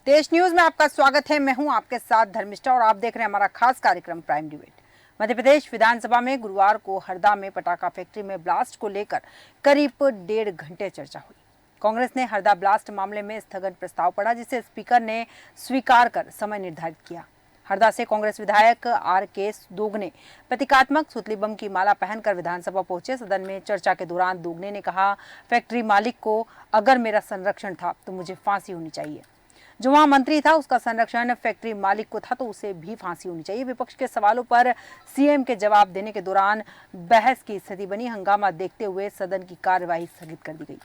देश न्यूज में आपका स्वागत है। मैं हूं आपके साथ धर्मिष्ठा और आप देख रहे हैं हमारा खास कार्यक्रम प्राइम डिबेट। मध्य प्रदेश विधानसभा में गुरुवार को हरदा में पटाखा फैक्ट्री में ब्लास्ट को लेकर करीब 1.5 घंटे चर्चा हुई। कांग्रेस ने हरदा ब्लास्ट मामले में स्थगन प्रस्ताव पढ़ा, जिसे स्पीकर ने स्वीकार कर समय निर्धारित किया। हरदा से कांग्रेस विधायक RK दोगने प्रतीकात्मक सुतली बम की माला पहनकर विधानसभा पहुंचे। सदन में चर्चा के दौरान दोगने ने कहा, फैक्ट्री मालिक को अगर मेरा संरक्षण था तो मुझे फांसी होनी चाहिए। जो वहां मंत्री था उसका संरक्षण फैक्ट्री मालिक को था तो उसे भी फांसी होनी चाहिए। विपक्ष के सवालों पर सीएम के जवाब देने के दौरान बहस की स्थिति बनी। हंगामा देखते हुए सदन की कार्यवाही स्थगित कर दी गई।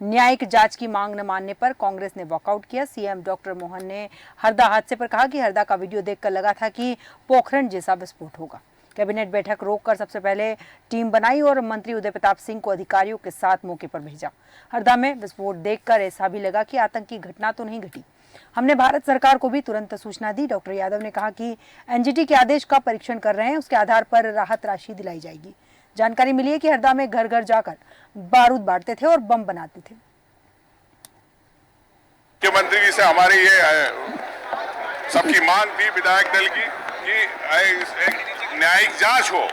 न्यायिक जांच की मांग न मानने पर कांग्रेस ने वॉकआउट किया। सीएम डॉक्टर मोहन ने हरदा हादसे पर कहा कि हरदा का वीडियो देखकर लगा था कि पोखरण जैसा विस्फोट होगा। कैबिनेट बैठक रोककर सबसे पहले टीम बनाई और मंत्री उदय प्रताप सिंह को अधिकारियों के साथ मौके पर भेजा। हरदा में विस्फोट देखकर ऐसा भी लगा कि आतंकी घटना तो नहीं घटी। हमने भारत सरकार को भी तुरंत सूचना दी। डॉक्टर यादव ने कहा कि एनजीटी के आदेश का परीक्षण कर रहे हैं, उसके आधार पर राहत राशि दिलाई जाएगी। जानकारी मिली है कि हरदा में घर घर जाकर बारूद बांटते थे और बम बनाते थे। मुख्यमंत्री जी से हमारी ये सबकी मांग थी विधायक दल की कि एक न्यायिक जांच हो,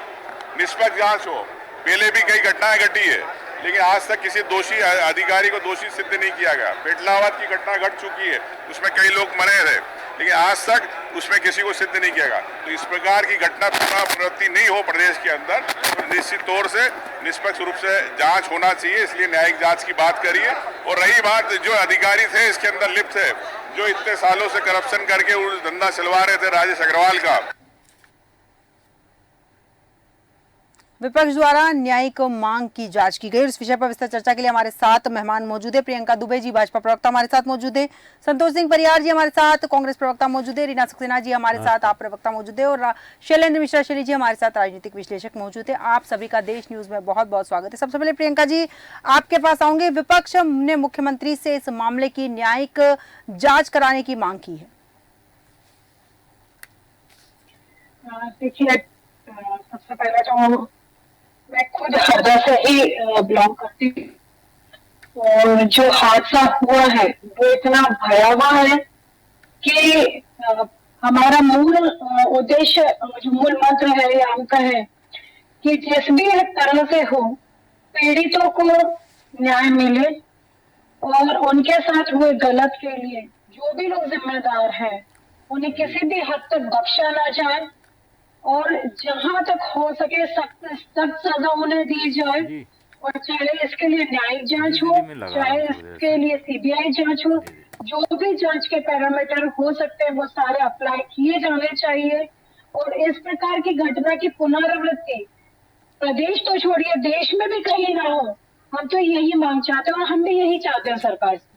निष्पक्ष जांच हो। पहले भी कई घटनाएं घटी है, लेकिन आज तक किसी दोषी अधिकारी को दोषी सिद्ध नहीं किया गया। पेटलावत की घटना घट चुकी है, उसमें कई लोग मरे थे, लेकिन आज तक उसमें किसी को सिद्ध नहीं किया गया। तो इस प्रकार की घटना पुनरावृत्ति नहीं हो प्रदेश के अंदर, तो निश्चित तौर से निष्पक्ष रूप से जांच होना चाहिए। इसलिए न्यायिक जांच की बात करिए। और रही बात जो अधिकारी थे इसके अंदर लिप्त है, जो इतने सालों से करप्शन करके वो धंधा चलवा रहे थे राजेश अग्रवाल का। विपक्ष द्वारा न्यायिक मांग की जांच की गई। इस विषय पर विस्तार चर्चा के लिए हमारे साथ मेहमान मौजूद है। प्रियंका दुबे जी भाजपा प्रवक्ता हमारे साथ मौजूद है, संतोष सिंह परियार जी हमारे साथ कांग्रेस प्रवक्ता मौजूद है, रीना सक्सेना जी हमारे साथ आप प्रवक्ता मौजूद है और शैलेंद्र मिश्रा शैली जी हमारे साथ राजनीतिक विश्लेषक मौजूद है। आप सभी का देश न्यूज में बहुत बहुत स्वागत है। सबसे पहले प्रियंका जी आपके पास आऊंगे। विपक्ष ने मुख्यमंत्री से इस मामले की न्यायिक जांच कराने की मांग की है। देखिए, सबसे पहले तो मैं खुद हरदा से ही बिलोंग करती हूँ और जो हादसा हुआ है वो इतना भयावह है कि हमारा मूल उद्देश्य, जो मूल मंत्र है या उनका है कि जिस भी तरह से हो पीड़ितों को न्याय मिले और उनके साथ हुए गलत के लिए जो भी लोग जिम्मेदार हैं उन्हें किसी भी हद तक बख्शा ना जाए और जहां तक हो सके सख्त सजा उन्हें दी जाए। और चाहे इसके लिए न्यायिक जांच हो, चाहे इसके लिए CBI जांच हो, जो भी जांच के पैरामीटर हो सकते हैं वो सारे अप्लाई किए जाने चाहिए। और इस प्रकार की घटना की पुनरावृत्ति प्रदेश तो छोड़िए देश में भी कहीं ना हो, हम तो यही मांग चाहते हैं और हम भी यही चाहते हैं सरकार से।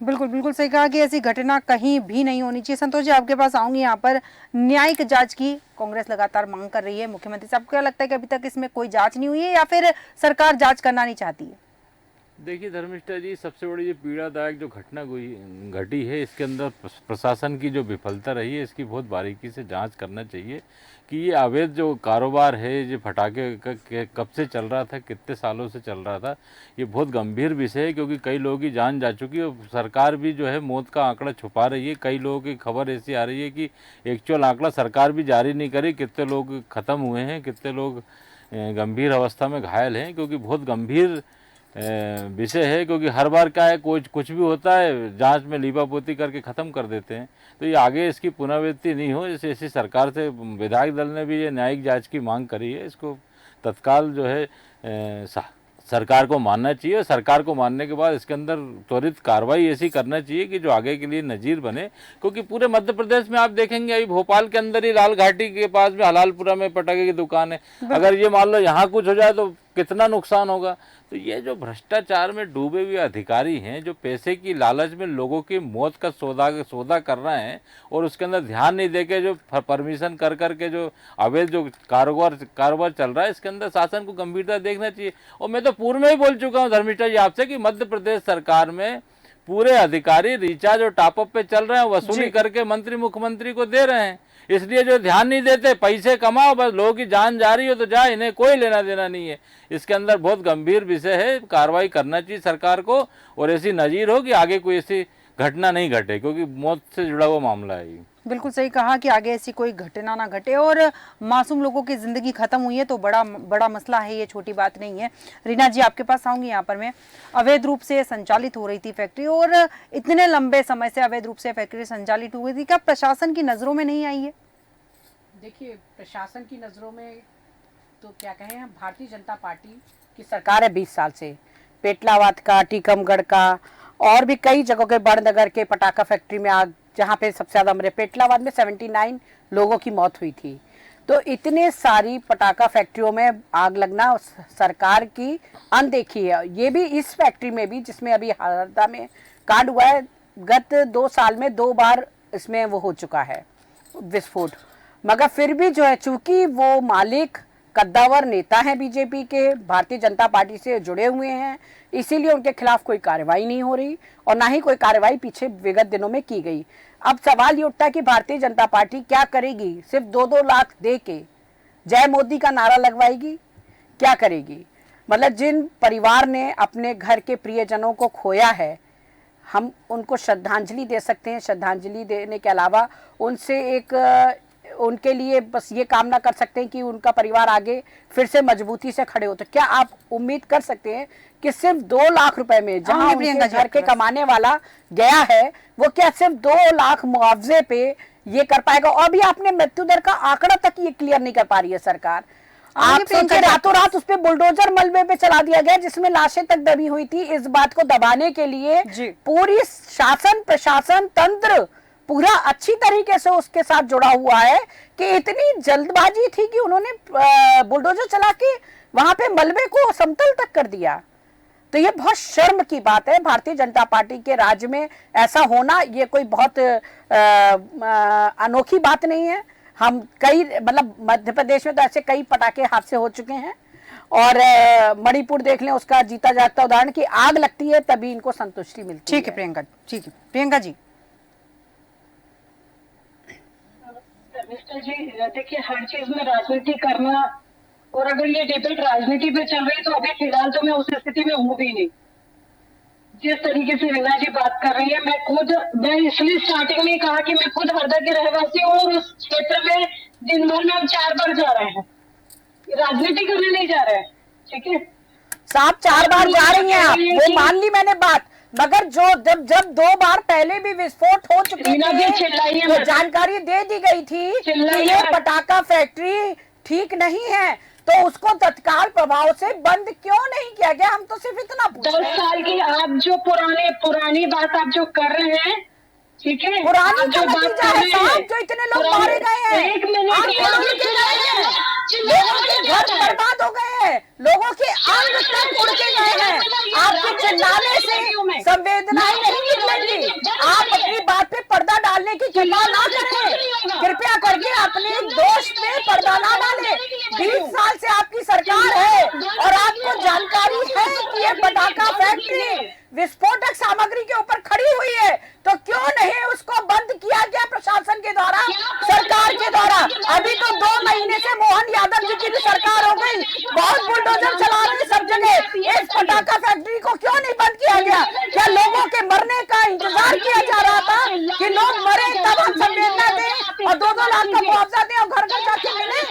बिल्कुल बिल्कुल सही कहा कि ऐसी घटना कहीं भी नहीं होनी चाहिए। संतोष जी आपके पास आऊंगी। यहाँ पर न्यायिक जांच की कांग्रेस लगातार मांग कर रही है मुख्यमंत्री साहब। क्या लगता है कि अभी तक इसमें कोई जांच नहीं हुई है या फिर सरकार जांच करना नहीं चाहती है? देखिए धर्मिष्ठा जी, सबसे बड़ी जो पीड़ादायक जो घटना घटी है इसके अंदर प्रशासन की जो विफलता रही है, इसकी बहुत बारीकी से जांच करना चाहिए कि ये अवैध जो कारोबार है, ये पटाखे कब से चल रहा था, कितने सालों से चल रहा था। ये बहुत गंभीर विषय है क्योंकि कई लोगों की जान जा चुकी है और सरकार भी जो है मौत का आंकड़ा छुपा रही है। कई लोगों की खबर ऐसी आ रही है कि एक्चुअल आंकड़ा सरकार भी जारी नहीं करी, कितने लोग ख़त्म हुए हैं, कितने लोग गंभीर अवस्था में घायल हैं, क्योंकि बहुत गंभीर विषय है। क्योंकि हर बार क्या है, कुछ भी होता है जांच में लीपापोती करके ख़त्म कर देते हैं। तो ये आगे इसकी पुनरावृत्ति नहीं हो, ऐसी सरकार से विधायक दल ने भी ये न्यायिक जांच की मांग करी है। इसको तत्काल जो है सरकार को मानना चाहिए और सरकार को मानने के बाद इसके अंदर त्वरित कार्रवाई ऐसी करना चाहिए कि जो आगे के लिए नज़ीर बने। क्योंकि पूरे मध्य प्रदेश में आप देखेंगे, अभी भोपाल के अंदर ही लाल घाटी के पास में हलालपुरा में पटाखे की दुकान है। अगर ये मान लो यहाँ कुछ हो जाए तो कितना नुकसान होगा। तो ये जो भ्रष्टाचार में डूबे हुए अधिकारी हैं, जो पैसे की लालच में लोगों की मौत का सौदा कर रहे हैं और उसके अंदर ध्यान नहीं देके जो परमिशन कर करके जो अवैध जो कारोबार चल रहा है, इसके अंदर शासन को गंभीरता देखना चाहिए। और मैं तो पूर्व में ही बोल चुका हूँ धर्मिष्ठा जी आपसे कि मध्य प्रदेश सरकार में पूरे अधिकारी रिचार्ज और टॉपअप पे चल रहे हैं, वसूली करके मंत्री मुख्यमंत्री को दे रहे हैं। इसलिए जो ध्यान नहीं देते, पैसे कमाओ, बस लोगों की जान जा रही हो तो जाए, इन्हें कोई लेना देना नहीं है। इसके अंदर बहुत गंभीर विषय है, कार्रवाई करना चाहिए सरकार को और ऐसी नज़ीर हो कि आगे कोई ऐसी घटना नहीं घटे, क्योंकि मौत से जुड़ा हुआ मामला है ये। बिल्कुल सही कहा कि आगे ऐसी कोई घटना ना घटे, और मासूम लोगों की जिंदगी खत्म हुई है तो बड़ा मसला है, ये छोटी बात नहीं है। रीना जी, आपके पास आऊंगी। यहाँ पर मैं अवैध रूप से संचालित हो रही थी फैक्ट्री, और इतने लंबे समय से अवैध रूप से फैक्ट्री संचालित हुई थी, क्या प्रशासन की नजरों में नहीं आई है? देखिए, प्रशासन की नज़रों में तो क्या कहें, हम भारतीय जनता पार्टी की सरकार है 20 साल से। पेटलावाद का, टीकमगढ़ का, और भी कई जगहों के, बड़नगर के पटाखा फैक्ट्री में आग, जहाँ पे सबसे ज़्यादा मरे, पेटलावाद में 79 लोगों की मौत हुई थी। तो इतने सारी पटाखा फैक्ट्रियों में आग लगना सरकार की अनदेखी है। ये भी इस फैक्ट्री में भी, जिसमें अभी हरदा में कांड हुआ है, गत 2 साल में 2 बार इसमें वो हो चुका है विस्फोट। मगर फिर भी जो है, चूंकि वो मालिक कद्दावर नेता हैं बीजेपी के, भारतीय जनता पार्टी से जुड़े हुए हैं, इसीलिए उनके खिलाफ कोई कार्रवाई नहीं हो रही, और ना ही कोई कार्रवाई पीछे विगत दिनों में की गई। अब सवाल ये उठता है कि भारतीय जनता पार्टी क्या करेगी? सिर्फ 2-2 लाख दे के जय मोदी का नारा लगवाएगी? क्या करेगी? मतलब जिन परिवार ने अपने घर के प्रियजनों को खोया है, हम उनको श्रद्धांजलि दे सकते हैं। श्रद्धांजलि देने के अलावा उनसे उनके लिए बस ये कामना कर सकते हैं कि उनका परिवार आगे फिर से मजबूती से खड़े हो। तो क्या आप उम्मीद कर सकते हैं कि सिर्फ 2 लाख रुपए में, जहां उनके घर के कमाने वाला गया है, वो क्या सिर्फ 2 लाख मुआवजे पे ये कर पाएगा? और भी आपने मृत्यु दर का आंकड़ा तक ये क्लियर नहीं कर पा रही है सरकार। आप सोचिए, रातों रात उस पे बुलडोजर मलबे पे चला दिया गया, जिसमें लाशें तक दबी हुई थी। इस बात को दबाने के लिए पूरी शासन, प्रशासन, तंत्र पूरा अच्छी तरीके से उसके साथ जुड़ा हुआ है कि इतनी जल्दबाजी थी कि उन्होंने बुलडोजर चला के वहां पे मलबे को समतल तक कर दिया। तो ये बहुत शर्म की बात है। भारतीय जनता पार्टी के राज्य में ऐसा होना, ये कोई बहुत अनोखी बात नहीं है। हम मतलब मध्य प्रदेश में तो ऐसे कई पटाखे हादसे हो चुके हैं, और मणिपुर देख लें, उसका जीता जागता उदाहरण कि आग लगती है तभी इनको संतुष्टि मिलती है। ठीक है प्रियंका, ठीक है प्रियंका जी। मिस्टर जी, देखिए, हर चीज में राजनीति करना, और अगर ये डिबेट राजनीति पे चल रही है तो अभी फिलहाल तो मैं उस स्थिति में हूँ भी नहीं। जिस तरीके से रीना जी बात कर रही है, मैं इसलिए स्टार्टिंग में कहा कि मैं खुद हरदा की रहवासी हूँ, और उस क्षेत्र में दिन भर में हम 4 बार जा रहे हैं, राजनीति करने नहीं जा रहे हैं। ठीक है साहब, 4 बार जा रही हैं आप, वो मान ली मैंने बात, मगर जब 2 बार पहले भी विस्फोट हो चुके थे तो जानकारी दे दी गई थी कि ये पटाखा फैक्ट्री ठीक नहीं है, तो उसको तत्काल प्रभाव से बंद क्यों नहीं किया गया? हम तो सिर्फ इतना पूछ रहे हैं। 10 साल की आप जो पुरानी बात आप जो कर रहे हैं, ठीक है, पुरानी जो नतीजा है साहब, जो इतने लोग मारे गए हैं, एक मिनट, लोगों के घर बर्बाद हो गए हैं, लोगों के अंग तक उड़ के गए हैं। आपके चिल्लाने से संवेदनाएं नहीं निकलेंगी। आप अपनी बात पे पर्दा डालने की कृपा ना करें, कृपया करके अपने दोष पे पर्दा ना डालें। 20 साल से आपकी सरकार है और आपको जानकारी है कि ये पटाखा फैक्ट्री विस्फोटक सामग्री के ऊपर खड़ी हुई है, तो क्यों नहीं उसको बंद किया गया प्रशासन के द्वारा, सरकार के द्वारा? अभी तो 2 महीने से मोहन यादव जी की भी सरकार हो गई, बहुत बुलडोजर चला रहे सब जगह। इस पटाखा फैक्ट्री को क्यों नहीं बंद किया गया? क्या लोगों के मरने का इंतजार किया जा रहा था कि लोग मरे तब हम संवेदना दें और 2-2 लाख का मुआवजा दें और घर घर जाके मिले?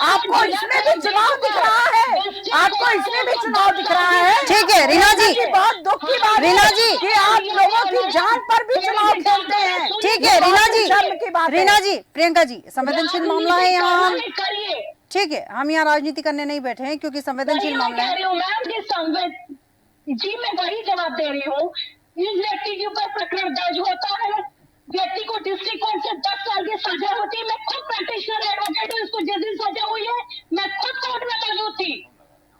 आपको इसमें भी चुनाव दिख रहा है, आपको इसमें भी चुनाव दिख रहा है। ठीक है रीना जी, बहुत दुख की बात रीना जी कि आप लोगों की जान पर भी चुनाव खेलते हैं। ठीक है रीना जी, शर्म की बात है। रीना जी, प्रियंका जी, संवेदनशील मामला है यहाँ, ठीक है, हम यहाँ राजनीति करने नहीं बैठे हैं क्योंकि संवेदनशील मामला है। जी, मैं वही जवाब दे रही हूँ। इस व्यक्ति के ऊपर प्रकरण दर्ज होता है, व्यक्ति को डिस्ट्रिक्ट कोर्ट से 10 साल की सजा होती है। मैं खुद प्रैक्टिशनर एडवोकेट हूँ, इसको जिस दिन सजा हुई है मैं खुद कोर्ट में मौजूद थी,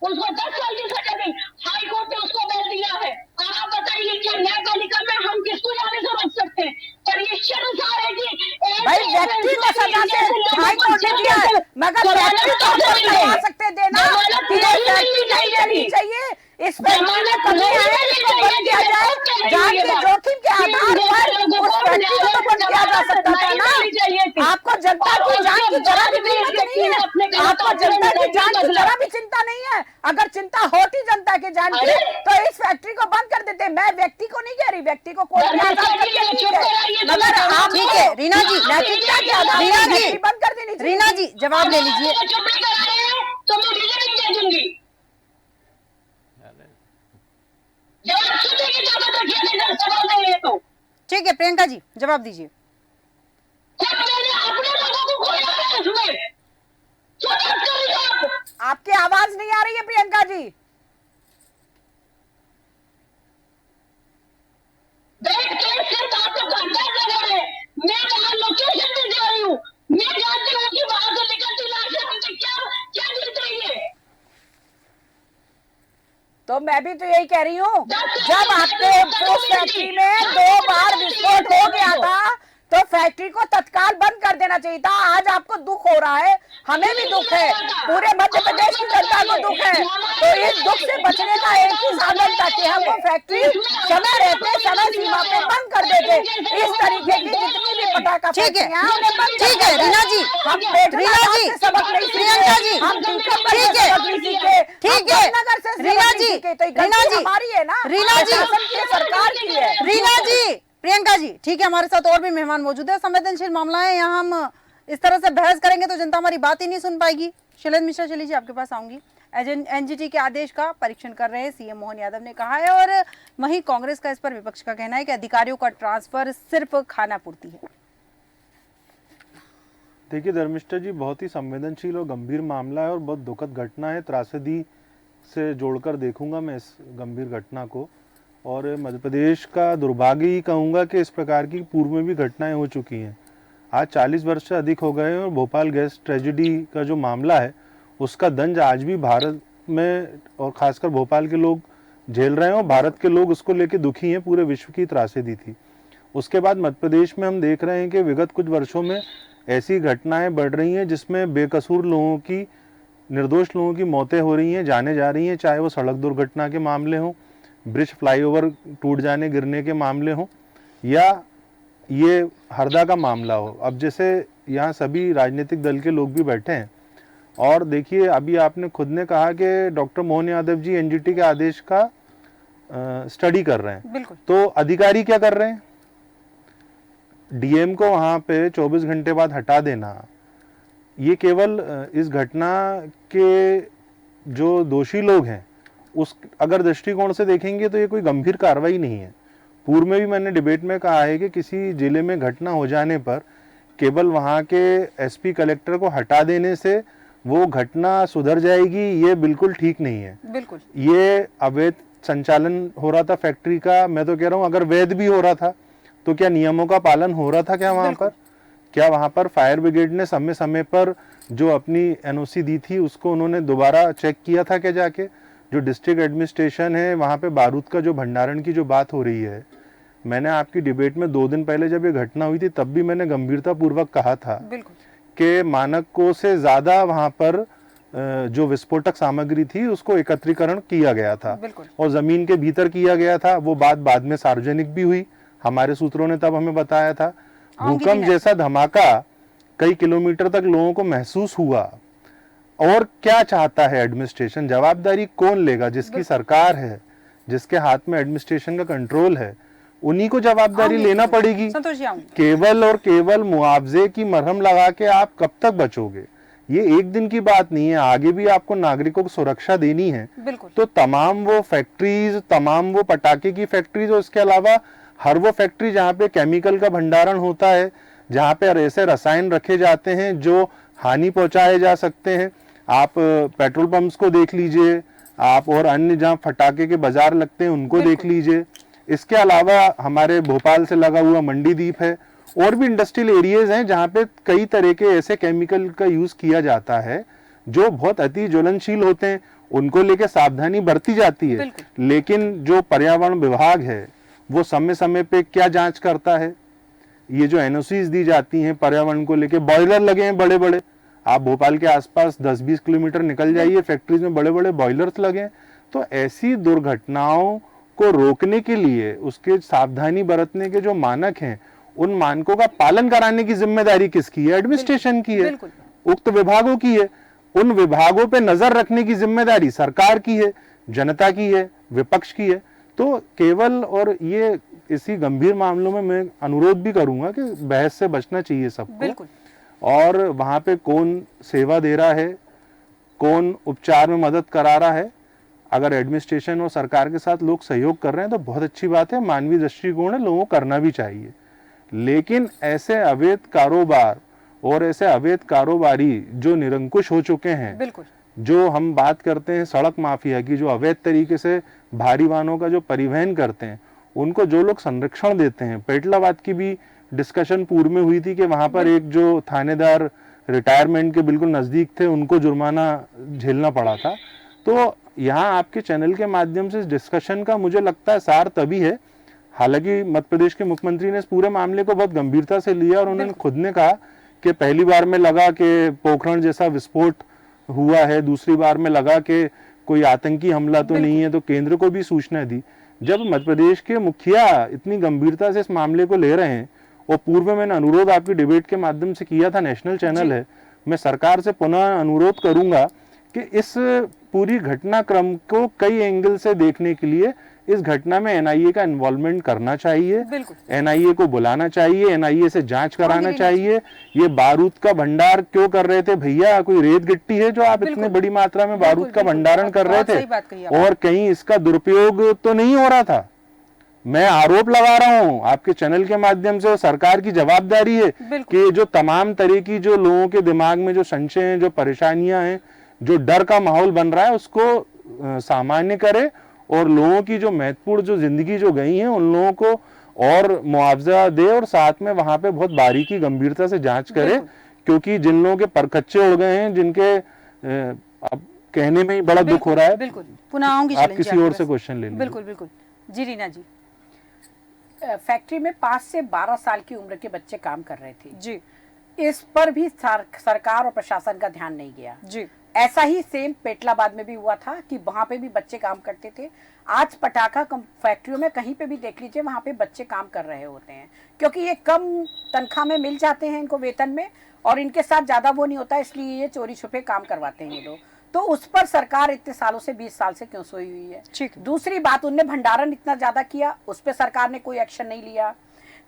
उसको 10 साल की सजा दी, हाई कोर्ट ने उसको बेल दिया है। आप बताइए क्या न्यायपालिका में हम किसको जाने से रोक सकते हैं? पर ये शर्मसार है कि भाई व्यक्ति को सजा से हाई कोर्ट ने दिया है, मगर व्यक्ति को करवा सकते देना कि ये फैक्ट्री नहीं चलनी चाहिए, इस फैक्ट्री में कमी है, इसको बंद किया जाए। जान के जोखिम के आधार पर उस फैक्ट्री को तो बंद किया जा सकता था ना। आपको जनता की जान की जरा भी चिंता नहीं है, आपको जनता की जान की जरा भी चिंता नहीं है। है। अगर चिंता होती जनता के जान की तो इस फैक्ट्री को बंद कर देते। मैं व्यक्ति को नहीं कह रही, व्यक्ति को कोर्ट में आजाद कर दिया, ठीक है, मगर आप ठीक है रीना जी, नैतिकता के आधार पर रीना जी, फैक्ट्री बंद कर देनी चाहिए। रीना जी जवाब ले लीजिए। तो मैं रीजनिंग दे दूंगी। जवाब सुनने की ताकत रखिए, नहीं सवाल देंगे तो। ठीक है प्रियंका जी जवाब दीजिए। खुद मैंने अपने लोगों को खोया है इसमें। क्या बात कर रही हो आप? आपकी आवाज नहीं आ रही है प्रियंका जी। बैठ के सिर्फ आप लोग अंदाज लगा रहे हैं। मैं वहां लोकेशन भी दे रही हूँ। मैं जानती हूँ कि वहां से निकलती लाशें हमसे क्या क्या गिर रही है। तो मैं भी तो यही कह रही हूँ, जब आपके उस फैक्ट्री में 2 बार विस्फोट हो गया था तो फैक्ट्री को तत्काल बंद कर देना चाहिए था। आज आपको दुख हो रहा है, हमें भी दुख है, पूरे मध्य प्रदेश की जनता को दुख है। तो इस दुख से बचने का एक ही साधन था कि हम वो फैक्ट्री समय रहते समय सीमा पे बंद कर देते। इस तरीके की जितनी भी पटाखा ठीक है, फैक्ट्रियां हैं, उन्हें बंद कर ठीक है देते। रीना जी, हम रीना जी, सबक नहीं सीखे, प्रियंका जी, हम टीकमगढ़ ठीक से है, सबक नहीं सीखे, ठीक हम है धनगर से सबक रीना नहीं जी, सीखे। तो ये रीना गलती जी, हमारी है ना, रीना जी, प्रशासन की है, सरकार की है। रीना जी, प्रियंका जी, ठीक है हमारे साथ और भी मेहमान मौजूद है। संवेदनशील मामला है, यहाँ हम इस तरह से बहस करेंगे तो जनता हमारी बात ही नहीं सुन पाएगी। शैलेंद्र मिश्रा चली जी आपके पास आऊंगी। एनजीटी के आदेश का परीक्षण कर रहे हैं सीएम मोहन यादव ने कहा है, और वहीं कांग्रेस का इस पर विपक्ष का कहना है कि अधिकारियों का ट्रांसफर सिर्फ खाना पूर्ति है। देखिए धर्मिष्ठा जी, बहुत ही संवेदनशील और गंभीर मामला है और बहुत दुखद घटना है। त्रासदी से जोड़कर देखूंगा मैं इस गंभीर घटना को, और मध्य प्रदेश का दुर्भाग्य ही कहूँगा कि इस प्रकार की पूर्व में भी घटनाएं हो चुकी हैं। आज 40 वर्ष से अधिक हो गए हैं और भोपाल गैस ट्रेजेडी का जो मामला है उसका दंज आज भी भारत में और खासकर भोपाल के लोग झेल रहे हैं, और भारत के लोग उसको लेकर दुखी हैं। पूरे विश्व की त्रासदी थी। उसके बाद मध्य प्रदेश में हम देख रहे हैं कि विगत कुछ वर्षों में ऐसी घटनाएं बढ़ रही हैं जिसमें बेकसूर लोगों की, निर्दोष लोगों की मौतें हो रही हैं, जाने जा रही हैं, चाहे वो सड़क दुर्घटना के मामले हों, ब्रिज फ्लाईओवर टूट जाने गिरने के मामले हों, या ये हरदा का मामला हो। अब जैसे यहाँ सभी राजनीतिक दल के लोग भी बैठे हैं, और देखिए अभी आपने खुद ने कहा कि डॉक्टर मोहन यादव जी एनजीटी के आदेश का स्टडी कर रहे हैं। बिल्कुल। तो अधिकारी क्या कर रहे हैं? डीएम को वहाँ पे 24 घंटे बाद हटा देना, ये केवल इस घटना के जो दोषी लोग हैं उस अगर दृष्टिकोण से देखेंगे तो ये कोई गंभीर कार्रवाई नहीं है। पूर्व में भी मैंने डिबेट में कहा है कि किसी जिले में घटना हो जाने पर केवल वहाँ के एसपी कलेक्टर को हटा देने से वो घटना सुधर जाएगी, ये बिल्कुल ठीक नहीं है। बिल्कुल। ये अवैध संचालन हो रहा था फैक्ट्री का। मैं तो कह रहा हूँ अगर वैध भी हो रहा था तो क्या नियमों का पालन हो रहा था क्या वहाँ पर? क्या वहाँ पर फायर ब्रिगेड ने समय समय पर जो अपनी एनओसी दी थी उसको उन्होंने दोबारा चेक किया था क्या जाके? जो डिस्ट्रिक्ट एडमिनिस्ट्रेशन है वहाँ पे बारूद का जो भंडारण की जो बात हो रही है, मैंने आपकी डिबेट में 2 दिन पहले जब ये घटना हुई थी तब भी मैंने गंभीरता पूर्वक कहा था कि मानकों से ज्यादा वहाँ पर जो विस्फोटक सामग्री थी उसको एकत्रीकरण किया गया था और जमीन के भीतर किया गया था। वो बात बाद में सार्वजनिक भी हुई, हमारे सूत्रों ने तब हमें बताया था। भूकंप जैसा धमाका कई किलोमीटर तक लोगों को महसूस हुआ। और क्या चाहता है एडमिनिस्ट्रेशन? जवाबदारी कौन लेगा? जिसकी सरकार है, जिसके हाथ में एडमिनिस्ट्रेशन का कंट्रोल है, उन्हीं को जवाबदारी लेना पड़ेगी। केवल और केवल मुआवजे की मरहम लगा के आप कब तक बचोगे? ये एक दिन की बात नहीं है, आगे भी आपको नागरिकों को सुरक्षा देनी है। तो तमाम वो फैक्ट्रीज, तमाम वो पटाखे की फैक्ट्रीज और इसके अलावा हर वो फैक्ट्री जहाँ पे केमिकल का भंडारण होता है, जहाँ पे ऐसे रसायन रखे जाते हैं जो हानि पहुंचाए जा सकते हैं। आप पेट्रोल पंप्स को देख लीजिए, आप और अन्य जहाँ फटाके के बाजार लगते हैं उनको देख लीजिए। इसके अलावा हमारे भोपाल से लगा हुआ मंडी द्वीप है, और भी इंडस्ट्रियल एरियाज हैं जहाँ पे कई तरह के ऐसे केमिकल का यूज किया जाता है जो बहुत अति ज्वलनशील होते हैं। उनको लेके सावधानी बरती जाती है, लेकिन जो पर्यावरण विभाग है वो समय समय पे क्या जांच करता है? ये जो एनओसीज दी जाती हैं पर्यावरण को लेके, बॉयलर लगे हैं बड़े बड़े, आप भोपाल के आसपास 10-20 किलोमीटर निकल जाइए, फैक्ट्रीज में बड़े बड़े बॉयलर्स लगे हैं। तो ऐसी दुर्घटनाओं को रोकने के लिए उसके सावधानी बरतने के जो मानक हैं, उन मानकों का पालन कराने की जिम्मेदारी किसकी है? एडमिनिस्ट्रेशन की है, उक्त विभागों की है। उन विभागों पे नजर रखने की जिम्मेदारी सरकार की है, जनता की है, विपक्ष की है। तो केवल और ये इसी गंभीर मामलों में मैं अनुरोध भी करूंगा कि बहस से बचना चाहिए सबको। बिल्कुल। और वहां पे कौन सेवा दे रहा है, कौन उपचार में मदद करा रहा है, अगर एडमिनिस्ट्रेशन और सरकार के साथ लोग सहयोग कर रहे हैं तो बहुत अच्छी बात है, मानवीय दृष्टिकोण है, लोगों को करना भी चाहिए। लेकिन ऐसे अवैध कारोबार और ऐसे अवैध कारोबारी जो निरंकुश हो चुके हैं, बिल्कुल, जो हम बात करते हैं सड़क माफिया की, जो अवैध तरीके से भारी वाहनों का जो परिवहन करते हैं, उनको जो लोग संरक्षण देते हैं, पेटलाबाद की भी डिस्कशन पूर्व में हुई थी कि वहां पर एक जो थानेदार रिटायरमेंट के बिल्कुल नजदीक थे, उनको जुर्माना झेलना पड़ा था। तो यहाँ आपके चैनल के माध्यम से इस डिस्कशन का मुझे लगता है सार तभी है, हालांकि मध्य प्रदेश के मुख्यमंत्री ने इस पूरे मामले को बहुत गंभीरता से लिया और उन्होंने खुद ने कहा कि पहली बार में लगा कि पोखरण जैसा विस्फोट हुआ है, दूसरी बार में लगा कि कोई आतंकी हमला तो नहीं है, तो केंद्र को भी सूचना दी। जब मध्य प्रदेश के मुखिया इतनी गंभीरता से इस मामले को ले रहे हैं, और पूर्व में मैंने अनुरोध आपकी डिबेट के माध्यम से किया था, नेशनल चैनल है, मैं सरकार से पुनः अनुरोध करूंगा कि इस पूरी घटनाक्रम को कई एंगल से देखने के लिए इस घटना में एनआईए का इन्वॉल्वमेंट करना चाहिए, एनआईए को बुलाना चाहिए, एनआईए से जांच कराना चाहिए। ये बारूद का भंडार क्यों कर रहे थे भैया? कोई रेत गिट्टी है जो आप इतने बड़ी मात्रा में बारूद का भंडारण कर रहे थे? और कहीं इसका दुरुपयोग तो नहीं हो रहा था? मैं आरोप लगा रहा हूं आपके चैनल के माध्यम से, सरकार की जवाबदारी है कि जो तमाम तरह की जो लोगों के दिमाग में जो संशय हैं, जो परेशानियां हैं, जो डर का माहौल बन रहा है, उसको सामान्य करे और लोगों की जो महत्वपूर्ण जो जिंदगी जो गई है उन लोगों को और मुआवजा दे, और साथ में वहां पे बहुत बारीकी गंभीरता से जांच करे, क्योंकि जिन लोगों के परखच्चे उड़ गए हैं, जिनके अब कहने में ही बड़ा दुख हो रहा है। बिल्कुल, पुनः आऊंगी, आप किसी और से क्वेश्चन ले लीजिए। बिल्कुल बिल्कुल जी रीना जी। फैक्ट्री में 5 से 12 साल की उम्र के बच्चे काम कर रहे थे जी, इस पर भी सरकार और प्रशासन का ध्यान नहीं गया जी। ऐसा ही सेम पेटलाबाद में भी हुआ था कि वहां पे भी बच्चे काम करते थे। आज पटाखा फैक्ट्रियों में कहीं पे भी देख लीजिए, वहां पे बच्चे काम कर रहे होते हैं, क्योंकि ये कम तनख्वाह में मिल जाते हैं इनको, वेतन में, और इनके साथ ज्यादा वो नहीं होता, इसलिए ये चोरी छुपे काम करवाते हैं ये लोग। तो उस पर सरकार इतने सालों से 20 साल से क्यों सोई हुई है? ठीक। दूसरी बात, उनने भंडारण इतना ज्यादा किया, उस पर सरकार ने कोई एक्शन नहीं लिया।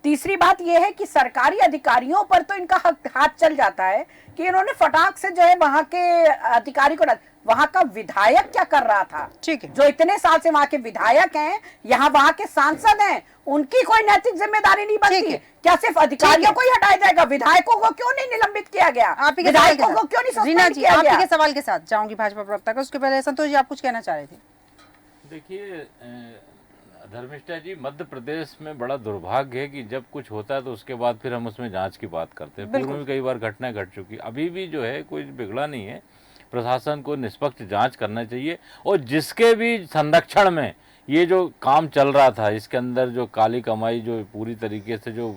तीसरी बात यह है कि सरकारी अधिकारियों पर तो इनका हाथ चल जाता है कि इन्होंने फटाक से जो है वहां के अधिकारी को, वहां का विधायक क्या कर रहा था, ठीक है, जो इतने साल से वहां के विधायक हैं, यहाँ वहां के सांसद हैं, उनकी कोई नैतिक जिम्मेदारी नहीं बनती? क्या सिर्फ अधिकारियों को ही हटाया जाएगा? विधायकों को क्यों नहीं निलंबित किया गया? विधायकों को क्यों नहीं सस्पेंड किया गया? आपके सवाल के साथ जाऊंगी भाजपा प्रवक्ता का, उसके पहले संतोष जी आप कुछ कहना चाह रहे थे। देखिए धर्मिष्ठा जी, मध्य प्रदेश में बड़ा दुर्भाग्य है कि जब कुछ होता है तो उसके बाद फिर हम उसमें जांच की बात करते हैं। पूर्व में कई बार घटना घट चुकी, अभी भी जो है कोई बिगड़ा नहीं है। प्रशासन को निष्पक्ष जांच करना चाहिए, और जिसके भी संरक्षण में ये जो काम चल रहा था, इसके अंदर जो काली कमाई, जो पूरी तरीके से जो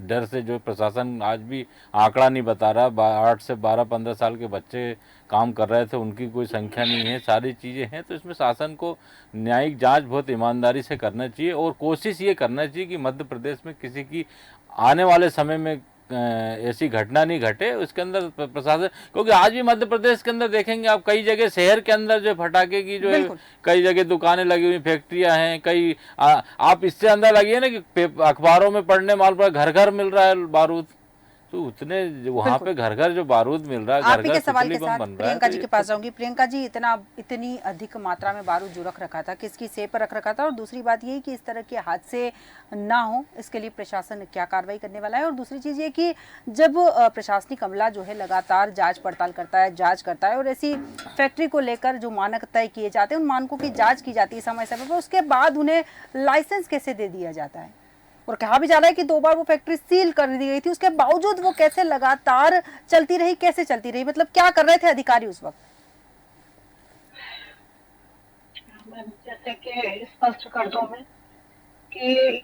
डर से जो प्रशासन आज भी आंकड़ा नहीं बता रहा, 8 से 12-15 साल के बच्चे काम कर रहे थे, उनकी कोई संख्या नहीं है, सारी चीज़ें हैं। तो इसमें शासन को न्यायिक जांच बहुत ईमानदारी से करना चाहिए, और कोशिश ये करना चाहिए कि मध्य प्रदेश में किसी की आने वाले समय में ऐसी घटना नहीं घटे। उसके अंदर प्रशासन, क्योंकि आज भी मध्य प्रदेश के अंदर देखेंगे आप, कई जगह शहर के अंदर जो फटाके की जो है, कई जगह दुकानें लगी हुई, फैक्ट्रियां हैं, कई आप इससे अंदर लगी है ना कि अखबारों में पढ़ने माल पर घर घर मिल रहा है बारूद, तो उतने वहाँ पे घर घर जो बारूद मिल रहा है, घर घर सवाल के साथ बन रहा प्रियंका है। जी के पास जाऊंगी। प्रियंका जी, इतनी अधिक मात्रा में बारूद जो रख रखा था, किसकी सेफ पर रख रखा था? और दूसरी बात ये कि इस तरह के हादसे ना हो, इसके लिए प्रशासन क्या कार्रवाई करने वाला है? और दूसरी चीज ये कि जब प्रशासनिक अमला जो है लगातार जांच पड़ताल करता है, जांच करता है, और ऐसी फैक्ट्री को लेकर जो मानक तय किए जाते हैं, उन मानकों की जाँच की जाती है समय समय पर, उसके बाद उन्हें लाइसेंस कैसे दे दिया जाता है? और कहा भी जा रहा है कि 2 बार वो फैक्ट्री सील कर दी गई थी, उसके बावजूद वो कैसे लगातार चलती रही, कैसे चलती रही? मतलब क्या कर रहे थे अधिकारी उस वक्त? जैसे कि स्पष्ट कर दूं मैं कि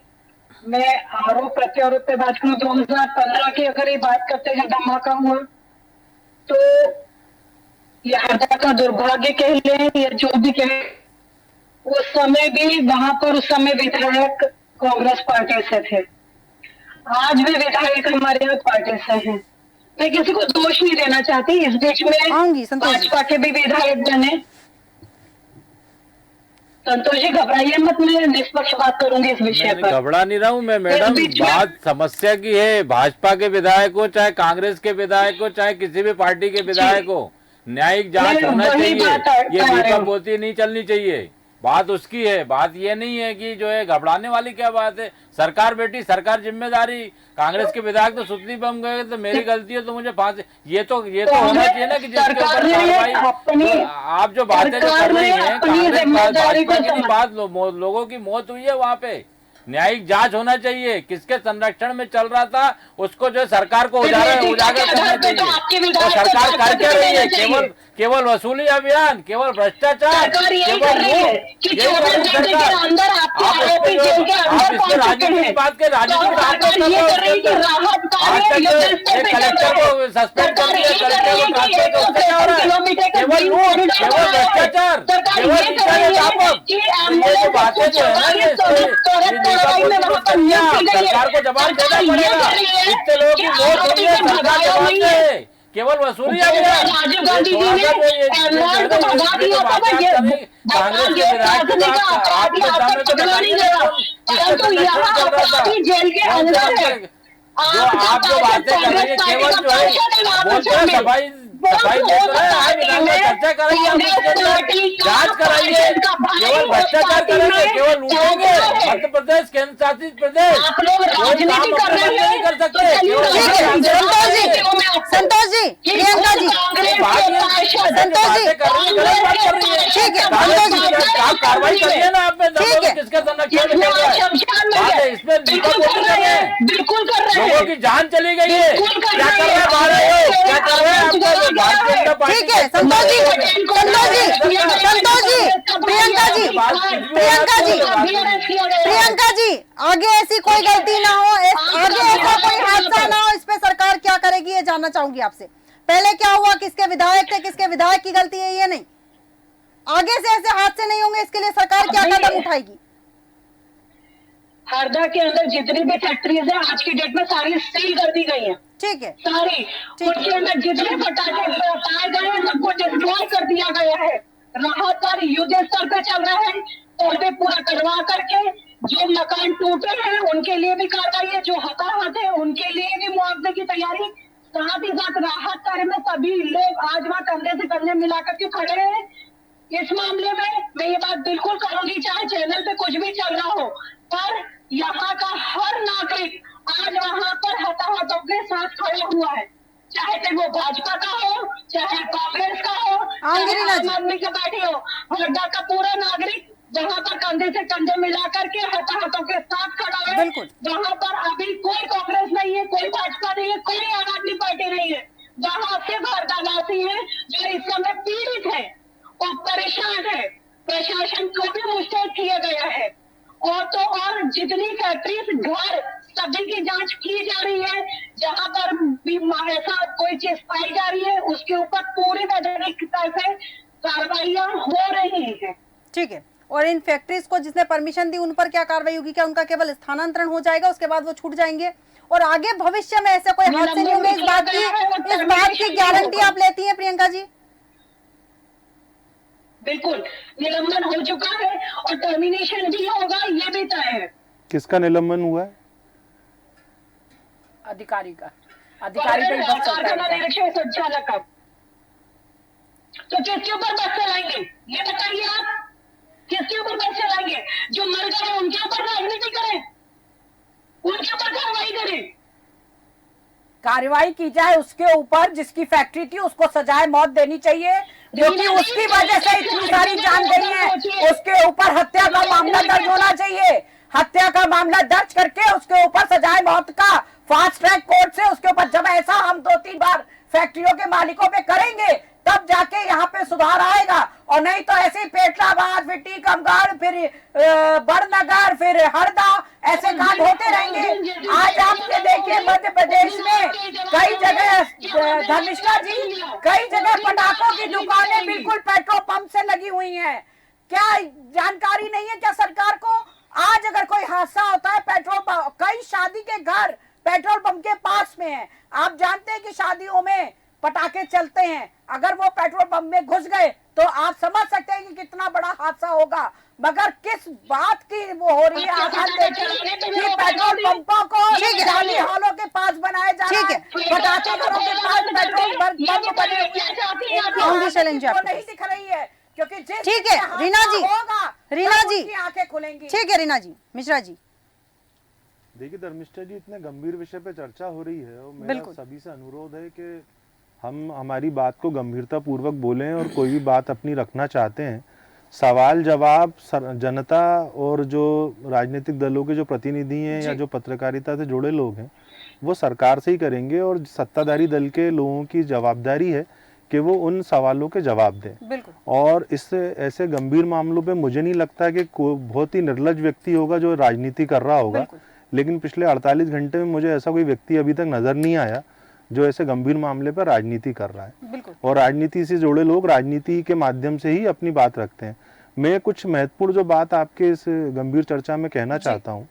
मैं आरोप प्रत्यारोप पे बात करूं, 2015 की अगर ये बात करते हैं, धमाका हुआ, तो ये हरदा का दुर्भाग्य कह लें या जो भी कहें, उस समय भी वहां पर उस समय विधायक कांग्रेस पार्टी से थे, आज भी विधायक हमारे यहाँ पार्टी से हैं। मैं किसी को दोष नहीं देना चाहती, इस बीच में आऊंगी संतोष जी। भाजपा के भी विधायक बने। संतोष जी घबराइए मत, मैं निष्पक्ष बात करूंगी इस विषय मैं पर। घबरा नहीं रहा हूँ मैं मैडम, बीच में- बात समस्या की है। भाजपा के विधायक हो चाहे कांग्रेस के विधायक हो चाहे किसी भी पार्टी के विधायक हो, न्यायिक जांच मैं होना वही चाहिए। बात ये कह रही दीपक हूँ। बोती नहीं चलनी चाहिए, बात उसकी है। बात ये नहीं है कि जो है घबराने वाली क्या बात है। सरकार बेटी, सरकार जिम्मेदारी। कांग्रेस के विधायक तो सुतली बम गए तो मेरी गलती है तो मुझे फांसी, ये तो होना चाहिए ना कि जिसके सरकार ऊपर ने कार्रवाई। अपनी- तो आप जो बातें जो सरकार कर रही ने हैं, अपनी कांग्रेस जिम्मेदारी भाजपा को की नहीं समझ- बात, लोगों की मौत हुई है वहाँ पे। न्यायिक जांच होना चाहिए, किसके संरक्षण में चल रहा था उसको जो है सरकार को उजागर करना चाहिए। तो सरकार कर क्या रही है? केवल वसूली अभियान, केवल भ्रष्टाचार, सरकार यही केवल कर रही है लूट, कि यही कर 24 रही है घंटे के सरकार। अंदर आपके आप आरोपी इसको जेल के आप अंदर इसके पहुंच चुके राजनीति की हैं। बात के राजनीति तो सरकार ये कर रही है कि राहत कार्य आज तक युद्धस्तर पे चल कलेक्टर रहा को है। सस्पेंड कर सरकार दिया, यही कर कलेक्टर रही है को कि ट्रांसफर एक उससे क्या हो रहा है? किलोमीटर का केवल बीच लूट, कॉरिडोर केवल बना है। भ्रष्टाचार, सरकार केवल ये कर रही है व्यापक। कि तो ये जो बातें जो है ना ये कार्रवाई में वहाँ पर नियुक्त की गई है। सरकार को जवाब देना सरकार ये पड़ेगा। कर रही है इतने लोगों की कि मौत हुई आरोपी है, को सरकार भगाया जवाब नहीं दे। है। केवल वसूली जैसे अभियान। राजीव गांधी जी ने कांग्रेस एमएलए को भगा दिया था, के ये विधायक काटने का अपराधी आपके सामने तो पकड़ा नहीं बताइए गया, किसके परंतु यहाँ संरक्षण चल रहा था। अपराधी जेल के अंदर है। जो आप जो बातें कर रही है केवल जो है बोलते हैं सफाई सफाई दे तो रहे हैं, विधान में चर्चा कराइए, आप इसके अंदर जांच कराइए। केवल भ्रष्टाचार करेंगे, केवल लूटेंगे। मध्य प्रदेश केंद्र शासित प्रदेश आप लोग कोई काम राजनीति कर अपने रहे बच्चे नहीं हैं कर तो सकते। चलिए केवल ठीक है संतोष जी, संतोष जी, प्रियंका जी, संतोष जी, ठीक है संतोष जी, आप कार्रवाई करिए ना, आप में ठीक है। किसका संरक्षण में चल रहा है। इसमें बिल्कुल कर रहे हैं, बिल्कुल कर रहे हैं। लोगों की जान चली गई है। बिल्कुल कर क्या रहे कर रहे हैं बाहर लोग? क्या कर रहे हैं आपका जो भारतीय जनता पार्टी? ठीक है संतोष जी, संतोष जी, संतोष जी, प्रियंका जी, प्रियंका जी, प्रियंका जी, आगे ऐसी कोई गलती ना हो, आगे ऐसा कोई हादसा ना हो, इस पे सरकार क्या करेगी ये जानना चाहूंगी आपसे। पहले क्या हुआ, किसके विधायक थे, किसके विधायक की गलती है, ये नहीं, आगे से ऐसे हादसे नहीं होंगे, इसके लिए सरकार क्या कदम उठाएगी? हरदा के अंदर जितनी भी फैक्ट्रीज है आज की डेट में सारी सील कर दी गई है। ठीक है, सारी उनके अंदर जितने पटाखे पाए गए हैं सबको डिस्ट्रॉय कर दिया गया है। राहत कार्य युद्ध स्तर पे चल रहा है, तोड़े पूरा करवा करके जो मकान टूटे हैं उनके लिए भी कार्रवाई है, जो हताहत है उनके लिए भी मुआवजे की तैयारी। साथ ही साथ राहत कार्य में सभी लोग आज वहाँ कंधे से कंधे मिला करके खड़े हैं। इस मामले में मैं ये बात बिल्कुल करूंगी, चाहे चैनल पे कुछ भी चल रहा हो, पर यहाँ का हर नागरिक आज वहाँ पर हताहतों के साथ खड़ा हुआ है, चाहे फिर वो भाजपा का हो, चाहे कांग्रेस का हो, चाहे आम आदमी की पार्टी हो। हरदा का पूरा नागरिक जहाँ पर कंधे से कंधे मिला करके हताहतों के साथ खड़ा है। बिल्कुल। वहाँ पर अभी कोई कांग्रेस नहीं है, कोई भाजपा नहीं है, कोई आम आदमी पार्टी नहीं है। वहाँ सिर्फ हरदावासी है जो इस समय पीड़ित है और परेशान है। प्रशासन को भी मुस्तैद किया गया है और तो और जितनी फैक्ट्रीज घर सभी की जांच की जा रही है। जहां पर भी ऐसा कोई चीज पाई जा रही है उसके ऊपर पूरी वैधानिक तरह से कार्रवाइयां हो रही हैं। ठीक है, और इन फैक्ट्रीज को जिसने परमिशन दी उन पर क्या कार्रवाई होगी? क्या उनका केवल स्थानांतरण हो जाएगा, उसके बाद वो छूट जाएंगे और आगे भविष्य में ऐसे कोई हादसे नहीं होंगे? इस बात की गारंटी आप लेती हैं प्रियंका जी? बिल्कुल, निलंबन हो चुका है और टर्मिनेशन भी होगा, ये भी तय है। किसका निलंबन हुआ है? अधिकारी का, अधिकारी पे ही बस चलता है। निरीक्षण संचालक का तो किसके ऊपर बस चलाएंगे ये बताइए आप? किसके ऊपर बस चलाएंगे? जो मर गए उनके ऊपर राजनीति करें, उनके ऊपर कार्रवाई करें। कार्रवाई की जाए उसके ऊपर जिसकी फैक्ट्री थी, उसको सजाए मौत देनी चाहिए, क्योंकि उसकी वजह से इतनी सारी जान गई है। उसके ऊपर हत्या का मामला दर्ज होना चाहिए, हत्या का मामला दर्ज करके उसके ऊपर सजाए मौत का फास्ट ट्रैक कोर्ट से उसके ऊपर, जब ऐसा हम 2-3 बार फैक्ट्रियों के मालिकों पे करेंगे तब जाके यहाँ पे सुधार आएगा। और नहीं तो ऐसे ही पेटलाबाद, फिर टीकमगढ़, फिर बड़नगर, फिर हरदा, ऐसे कांड होते रहेंगे। आज आपने देखिए मध्य प्रदेश में कई जगह, धर्मिष्ठा जी, कई जगह पटाखों की दुकानें बिल्कुल पेट्रोल पंप से लगी हुई हैं। क्या जानकारी नहीं है क्या सरकार को? आज अगर कोई हादसा होता है पेट्रोल पंप, कई शादी के घर पेट्रोल पंप के पास में है। आप जानते हैं कि शादियों में पटाखे चलते हैं, अगर वो पेट्रोल पंप में घुस गए तो आप समझ सकते हैं कि कितना बड़ा हादसा होगा। मगर किस बात की वो हो रही है, आप देखिए कि पेट्रोल पंपों को शादी हॉलों के पास बनाया जा रहा है, पटाखे घरों के पास पेट्रोल पंप बने आऊंगी शैलेंद्र जी आपके नहीं दिख रही है, क्योंकि जिस ठीक है रीना जी, रीना जी आंखें खुलेंगी। ठीक है रीना जी, मिश्रा जी। देखिए धर्मिष्ठा जी, इतने गंभीर विषय पे चर्चा हो रही है और मेरा सभी से अनुरोध है कि हम हमारी बात को गंभीरता पूर्वक बोलें और कोई भी बात अपनी रखना चाहते हैं, सवाल जवाब जनता और जो राजनीतिक दलों के जो प्रतिनिधि हैं या जो पत्रकारिता से जुड़े लोग हैं वो सरकार से ही करेंगे, और सत्ताधारी दल के लोगों की जवाबदारी है कि वो उन सवालों के जवाब दें। और इससे ऐसे गंभीर मामलों पे मुझे नहीं लगता कि कोई बहुत ही निर्लज व्यक्ति होगा जो राजनीति कर रहा होगा, लेकिन पिछले 48 घंटे में मुझे ऐसा कोई व्यक्ति अभी तक नजर नहीं आया जो ऐसे गंभीर मामले पर राजनीति कर रहा है। और राजनीति से जुड़े लोग राजनीति के माध्यम से ही अपनी बात रखते हैं। मैं कुछ महत्वपूर्ण जो बात आपके इस गंभीर चर्चा में कहना चाहता हूँ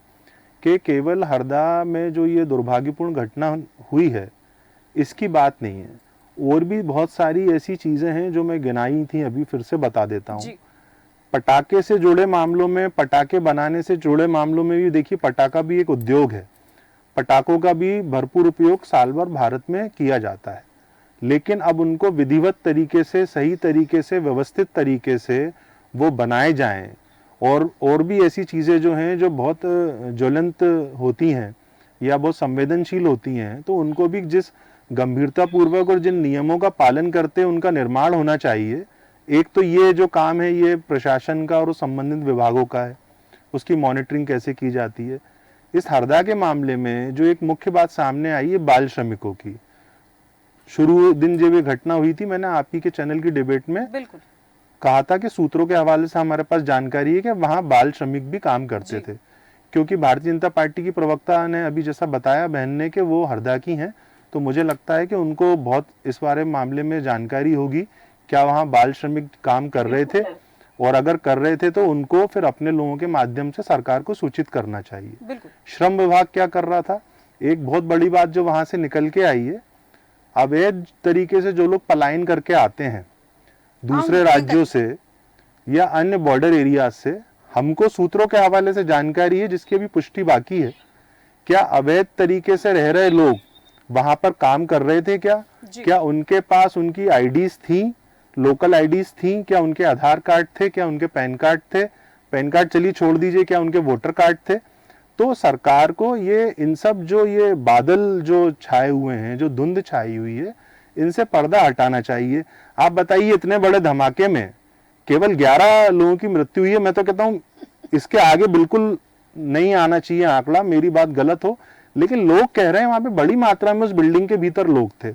कि केवल हरदा में जो ये दुर्भाग्यपूर्ण घटना हुई है इसकी बात नहीं है, और भी बहुत सारी ऐसी चीजें हैं जो मैं गिनाई थी, अभी फिर से बता देता हूँ। पटाखे से जुड़े मामलों में, पटाखे बनाने से जुड़े मामलों में भी देखिए, पटाखा भी एक उद्योग है, पटाखों का भी भरपूर उपयोग साल भर भारत में किया जाता है, लेकिन अब उनको विधिवत तरीके से, सही तरीके से, व्यवस्थित तरीके से वो बनाए जाएं। और भी ऐसी चीज़ें जो हैं जो बहुत ज्वलंत होती हैं या बहुत संवेदनशील होती हैं, तो उनको भी जिस गंभीरता पूर्वक और जिन नियमों का पालन करते हैं उनका निर्माण होना चाहिए। एक तो ये जो काम है ये प्रशासन का और संबंधित विभागों का है, उसकी मॉनिटरिंग कैसे की जाती है। इस हरदा के मामले में जो एक मुख्य बात सामने आई है बाल श्रमिकों की, शुरू दिन जब ये घटना हुई थी मैंने आप ही के चैनल की डिबेट में कहा था कि सूत्रों के हवाले से हमारे पास जानकारी है कि वहां बाल श्रमिक भी काम करते थे, क्योंकि भारतीय जनता पार्टी की प्रवक्ता ने अभी जैसा बताया बहन ने कि वो हरदा की हैं, तो मुझे लगता है कि उनको बहुत इस बारे मामले में जानकारी होगी, क्या वहाँ बाल श्रमिक काम कर रहे थे, और अगर कर रहे थे तो उनको फिर अपने लोगों के माध्यम से सरकार को सूचित करना चाहिए। श्रम विभाग क्या कर रहा था, एक बहुत बड़ी बात जो वहां से निकल के आई है, अवैध तरीके से जो लोग पलायन करके आते हैं दूसरे राज्यों से या अन्य बॉर्डर एरिया से, हमको सूत्रों के हवाले से जानकारी है जिसकी अभी पुष्टि बाकी है, क्या अवैध तरीके से रह रहे लोग वहां पर काम कर रहे थे, क्या उनके पास उनकी आईडीज थी, लोकल आईडीज थी, क्या उनके आधार कार्ड थे, क्या उनके पैन कार्ड थे, पैन कार्ड चलिए छोड़ दीजिए, क्या उनके वोटर कार्ड थे। तो सरकार को ये इन सब जो ये बादल जो छाए हुए हैं, जो धुंध छाई हुई है, इनसे पर्दा हटाना चाहिए। आप बताइए इतने बड़े धमाके में केवल 11 लोगों की मृत्यु हुई है, मैं तो कहता हूँ इसके आगे बिल्कुल नहीं आना चाहिए आंकड़ा, मेरी बात गलत हो, लेकिन लोग कह रहे हैं वहां पे बड़ी मात्रा में उस बिल्डिंग के भीतर लोग थे।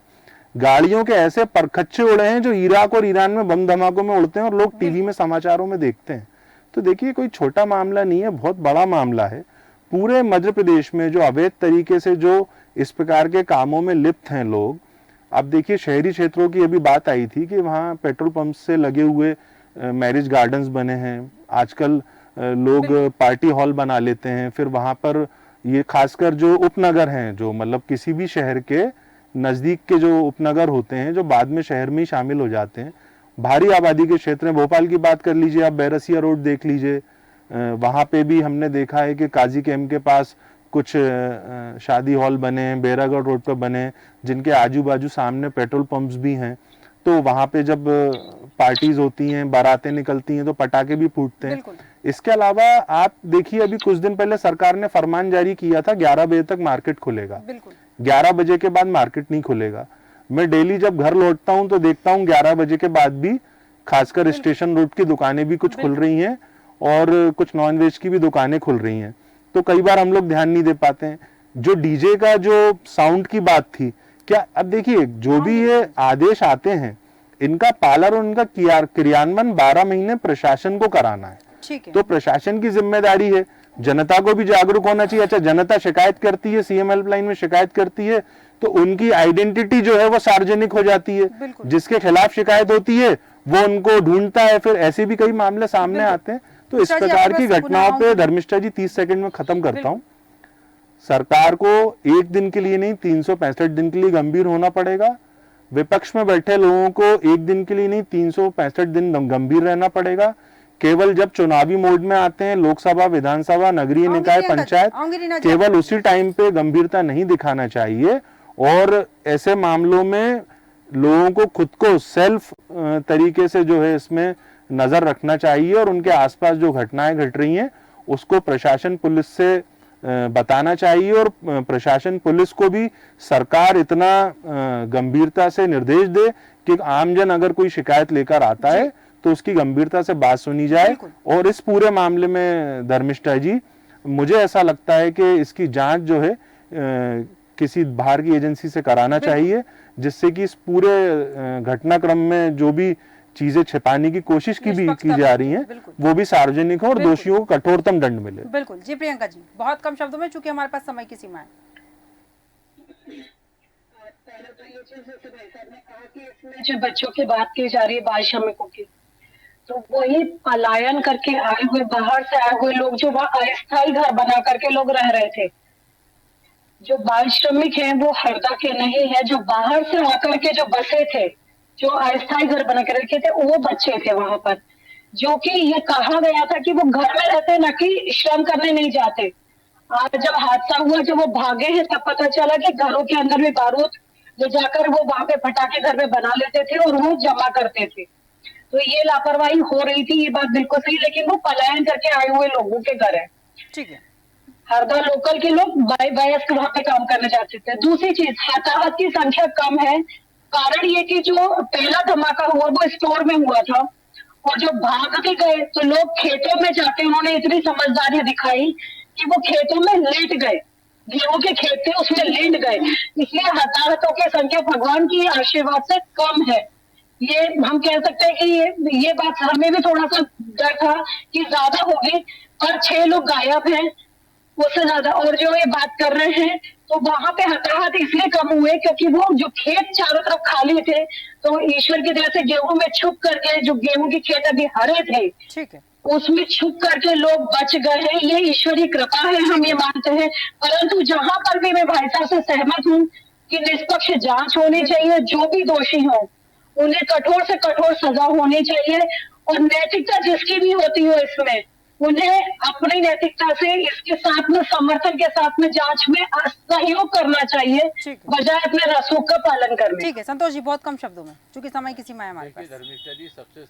गाड़ियों के ऐसे परखच्चे उड़े हैं जो इराक और ईरान में बम धमाकों में उड़ते हैं और लोग टीवी में समाचारों में देखते हैं। तो देखिए कोई छोटा मामला नहीं है, बहुत बड़ा मामला है। पूरे मध्य प्रदेश में जो अवैध तरीके से जो इस प्रकार के कामों में लिप्त हैं लोग, अब देखिए शहरी क्षेत्रों की अभी बात आई थी कि वहाँ पेट्रोल पंप से लगे हुए मैरिज गार्डन्स बने हैं, आजकल लोग पार्टी हॉल बना लेते हैं, फिर वहाँ पर ये खासकर जो उपनगर हैं, जो मतलब किसी भी शहर के नज़दीक के जो उपनगर होते हैं जो बाद में शहर में ही शामिल हो जाते हैं, भारी आबादी के क्षेत्र में, भोपाल की बात कर लीजिए आप, बैरसिया रोड देख लीजिए, वहाँ पे भी हमने देखा है कि काजी कैंप के पास कुछ शादी हॉल बने हैं, बैरागढ़ रोड पर बने हैं, जिनके आजू बाजू सामने पेट्रोल पंप्स भी हैं। तो वहाँ पे जब पार्टीज होती हैं, बारातें निकलती हैं, तो पटाखे भी फूटते हैं। इसके अलावा आप देखिए अभी कुछ दिन पहले सरकार ने फरमान जारी किया था 11 बजे तक मार्केट खुलेगा, 11 बजे के बाद मार्केट नहीं खुलेगा। मैं डेली जब घर लौटता हूँ तो देखता हूँ 11 बजे के बाद भी खासकर स्टेशन रोड की दुकानें भी कुछ खुल रही हैं और कुछ नॉनवेज की भी दुकानें खुल रही हैं। तो कई बार हम लोग ध्यान नहीं दे पाते हैं। जो डीजे का जो साउंड की बात थी, क्या अब देखिए जो भी ये आदेश आते हैं इनका पालन और इनका क्रियान्वयन 12 महीने प्रशासन को कराना है। तो प्रशासन की जिम्मेदारी है, जनता को भी जागरूक होना चाहिए। अच्छा, जनता शिकायत करती है, सीएम हेल्पलाइन में शिकायत करती है, तो उनकी आइडेंटिटी जो है वो सार्वजनिक हो जाती है। जिसके खिलाफ शिकायत होती है वो उनको ढूंढता है, फिर ऐसे भी कई मामले सामने आते हैं। तो इस प्रकार की घटनाओं पे धर्मिष्ठा जी 30 सेकंड में खत्म करता हूँ। सरकार को एक दिन के लिए नहीं 365 दिन के लिए गंभीर होना पड़ेगा। विपक्ष में बैठे लोगों को एक दिन के लिए नहीं 365 दिन गंभीर रहना पड़ेगा। केवल जब चुनावी मोड में आते हैं, लोकसभा, विधानसभा, नगरीय निकाय, पंचायत, केवल उसी टाइम पे गंभीरता नहीं दिखाना चाहिए। और ऐसे मामलों में लोगों को खुद को सेल्फ तरीके से जो है इसमें नजर रखना चाहिए और उनके आसपास जो घटनाएं घट रही हैं उसको प्रशासन, पुलिस से बताना चाहिए। और प्रशासन, पुलिस को भी सरकार इतना गंभीरता से निर्देश दे कि आमजन अगर कोई शिकायत लेकर आता है तो उसकी गंभीरता से बात सुनी जाए। और इस पूरे मामले में धर्मिष्ठा जी, मुझे ऐसा लगता है कि इसकी जांच जो है किसी बाहर की एजेंसी से कराना चाहिए, जिससे कि इस पूरे घटनाक्रम में जो भी चीजें छिपाने की कोशिश की जा रही हैं वो भी सार्वजनिक हो और दोषियों को कठोरतम दंड मिले। बिल्कुल जी प्रियंका जी, बहुत कम शब्दों में, चूंकि हमारे पास समय की सीमा है। पहले तो ये चीज जैसे भाई साहब ने कहा कि इसमें जो बच्चों की बात की जा रही है, बाल श्रमिकों की, तो वही पलायन करके आए हुए, बाहर से आए हुए लोग जो वहाँ अस्थायी घर बना करके लोग रह रहे थे। जो बाल श्रमिक हैं वो हरदा के नहीं है, जो बाहर से आकर के जो बसे थे, जो अस्थायी घर बना के रखे थे, वो बच्चे थे वहां पर, जो कि ये कहा गया था कि वो घर में रहते, न कि श्रम करने नहीं जाते। आज जब हादसा हुआ, जब वो भागे हैं, तब पता चला कि घरों के अंदर में बारूद ले जाकर वो वहां पे पटाखे घर में बना लेते थे और वो जमा करते थे। तो ये लापरवाही हो रही थी, ये बात बिल्कुल सही, लेकिन वो पलायन करके आए हुए लोगों के घर है। ठीक है, हरदा लोकल के लोग वयस्क वहां पे काम करने जाते थे। दूसरी चीज, हताहत की संख्या कम है। कारण ये कि जो पहला धमाका हुआ वो स्टोर में हुआ था, और जब भाग के गए तो लोग खेतों में जाके उन्होंने इतनी समझदारी दिखाई कि वो खेतों में लेट गए, गेहूं के खेत थे उसमें लेट गए, इसलिए हताहतों की संख्या भगवान की आशीर्वाद से कम है। ये हम कह सकते हैं कि ये बात हमें भी थोड़ा सा डर था कि ज्यादा होगी, पर 6 लोग गायब हैं, उससे ज्यादा। और जो ये बात कर रहे हैं तो वहां पे हताहत इसलिए कम हुए क्योंकि वो जो खेत चारों तरफ खाली थे, तो ईश्वर की दया से गेहूं में छुप करके, जो गेहूं के खेत अभी हरे थे, ठीक है, उसमें छुप करके लोग बच गए हैं। ये ईश्वरी कृपा है, हम ये मानते हैं। परंतु जहां पर भी मैं भाई साहब से सहमत हूँ कि निष्पक्ष जांच होनी चाहिए, जो भी दोषी हो उन्हें कठोर से कठोर सजा होनी चाहिए, और नैतिकता जिसकी भी होती हो इसमें, उन्हें अपनी नैतिकता से इसके साथ में, समर्थन के साथ में जांच में सहयोग करना चाहिए, बजाय अपने रसूख का पालन करने। ठीक है संतोष जी, बहुत कम शब्दों में, क्योंकि समय की सीमा है हमारे पास। धर्मिष्ठा जी, सबसे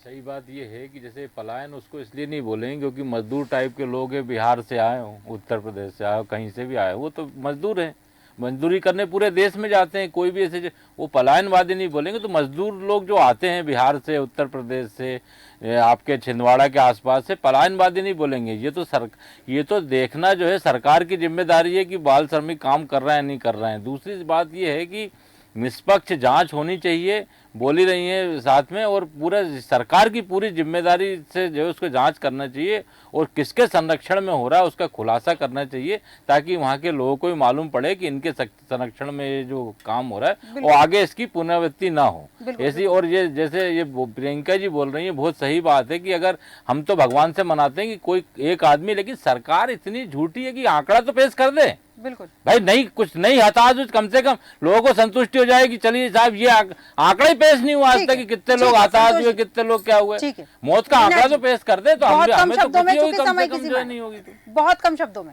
सही बात ये है कि जैसे पलायन उसको इसलिए नहीं बोलेंगे क्योंकि मजदूर टाइप के लोग हैं, बिहार से आए हो, उत्तर प्रदेश से आए हो, कहीं से भी आए हो, वो तो मजदूर हैं, मजदूरी करने पूरे देश में जाते हैं। कोई भी ऐसे वो पलायनवादी नहीं बोलेंगे। तो मजदूर लोग जो आते हैं बिहार से, उत्तर प्रदेश से, आपके छिंदवाड़ा के आसपास से, पलायनवादी नहीं बोलेंगे। ये तो देखना जो है सरकार की जिम्मेदारी है कि बाल श्रमिक काम कर रहे हैं नहीं कर रहे हैं। दूसरी बात ये है कि निष्पक्ष जांच होनी चाहिए, बोली रही है साथ में, और पूरा सरकार की पूरी जिम्मेदारी से जो है उसको जांच करना चाहिए, और किसके संरक्षण में हो रहा है उसका खुलासा करना चाहिए, ताकि वहाँ के लोगों को भी मालूम पड़े कि इनके संरक्षण में ये जो काम हो रहा है वो आगे इसकी पुनरावृत्ति ना हो ऐसी। और ये जैसे ये प्रियंका जी बोल रही है, बहुत सही बात है कि अगर हम तो भगवान से मनाते हैं कि कोई एक आदमी, लेकिन सरकार इतनी झूठी है कि आंकड़ा तो पेश कर दे। बिल्कुल भाई, नहीं कुछ नहीं हताहत, कम से कम लोगों को संतुष्टि हो जाए कि चलिए साहब ये आंकड़ा ही पेश नहीं हुआ आज तक कि कितने लोग हताहत हुए, कितने लोग क्या हुए। मौत का आंकड़ा तो पेश कर दे तो हमें तो खुशी होगी, कम से कम जो नहीं होगी। बहुत कम शब्दों में,